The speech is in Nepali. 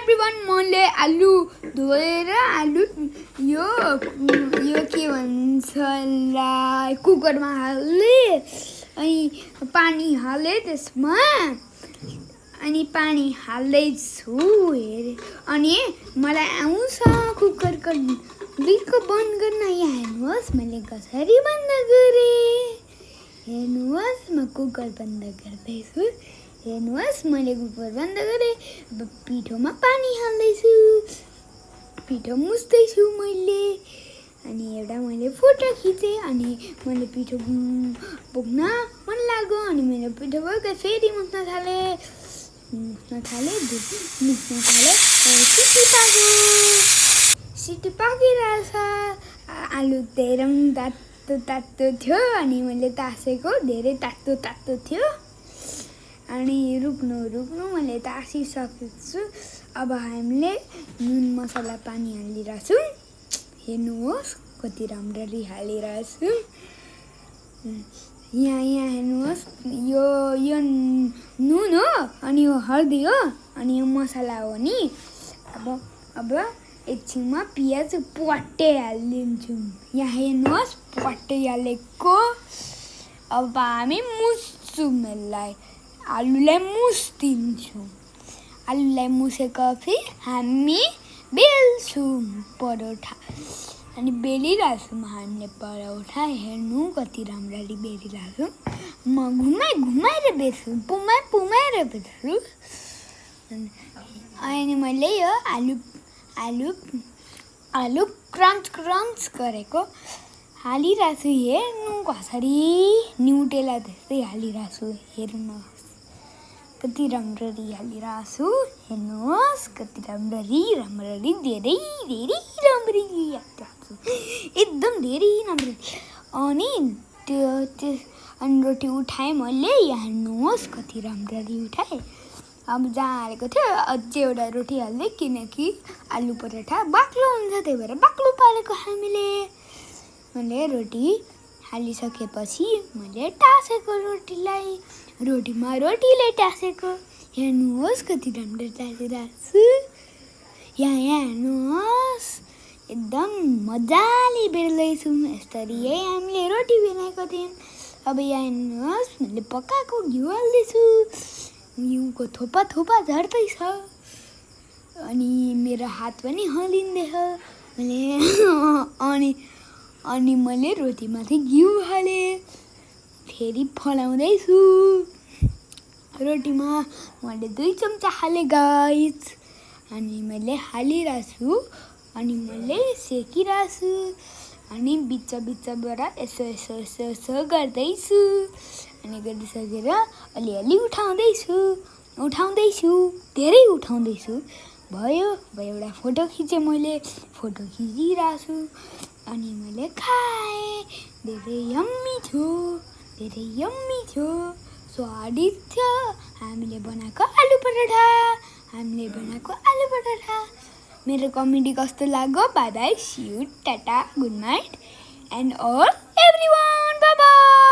एभ्रिवान मैले आलु धोएर आलु यो के भन्छ कुकरमा हालेँ अनि पानी हालेँ त्यसमा अनि पानी हाल्दैछु हेरे अनि मलाई आउँछ कुकरको लिडको बन्द गर्न। यहाँ हेर्नुहोस् मैले कसरी बन्द गरेँ। हेर्नुहोस् म कुकर बन्द गर्दैछु। हेर्नुहोस् मैले कुकर बन्द गरेँ। अब पिठोमा पानी हाल्दैछु। पिठो मुस्दैछु मैले। अनि एउटा मैले फोटो खिचेँ अनि मैले पिठो बोक्न मन लाग्यो अनि मैले पिठो बोकेँ। फेरि मुस्न थालेँ सिटी पाकिरहेछ। आलु धेरै तातो थियो अनि मैले तासेको धेरै तातो थियो अनि रुक्नु मैले तासिसकेको छु। अब हामीले नुन मसला पानी हालिरहेछौँ। हेर्नुहोस् कति राम्ररी हालिरहेछु। यहाँ हेर्नुहोस् यो नुन हो अनि यो हर्दी हो अनि यो मसला हो नि। अब एकछिनमा पियाज पट्टै हालिदिन्छौँ। यहाँ हेर्नुहोस् पट्टै हालेको। अब हामी मुस्छौँ यसलाई। आलुलाई मुछिदिन्छौँ। आलुलाई मुछेपछि हामी बेल्छौँ परोठा अनि बेलिरहेछौँ हामीले परोठा। हेर्नु कति राम्ररी बेलिरहेछौँ। म घुमाएर बेच्छु पुमाएर बेच्छु। अनि मैले यो आलु क्रन्च गरेको हालिरहेको छु। हेर्नु कसरी न्युटेला जस्तै हालिरहेको छु। हेर्नुहोस् कति राम्ररी हालिरहेको छु। हेर्नुहोस् कति राम्ररी धेरै राम्ररी हालिरहेको छु। एकदम धेरै राम्ररी। अनि अनि रोटी उठाएँ मैले। हेर्नुहोस् कति राम्ररी उठाएँ। अब जहाँ हालेको थियो अझै एउटा रोटी हाल्दै किनकि आलु पराठा बाक्लो हुन्छ त्यही भएर बाक्लो पारेको हामीले। मैले रोटी हालिसकेपछि मैले टाँसेको रोटीलाई टाँसेको। हेर्नुहोस् कति राम्रो टाँसिरहेको छु। यहाँ हेर्नुहोस् एकदम मजाले बेल्दैछु। यसरी हामीले रोटी बनाएको थियौँ। अब यहाँ हेर्नुहोस् मैले पकाएको घिउ हाल्दैछु। घिउको थोपा झर्दैछ अनि मेरो हात पनि हल्लिँदैछ। अनि मैले रोटीमाथि घिउ हालेँ। फेरि फलाउँदैछु। रोटीमा मैले 2 चम्चा हालेँ गाइस। अनि मैले हालिरहेछु अनि मैले सेकिरहेछु अनि बिचबाट यसो गर्दैछु अनि गरिसकेर अलि उठाउँदैछु धेरै उठाउँदैछु। भयो एउटा फोटो खिचेँ मैले। फोटो खिचिरहेको छु अनि मैले खाएँ। धेरै यम्मी थियो स्वादिष्ट थियो। हामीले बनाएको आलु पराठा। मेरो कमेडी कस्तो लाग्यो? Bye bye, see you, tata, good night and all everyone, bye by.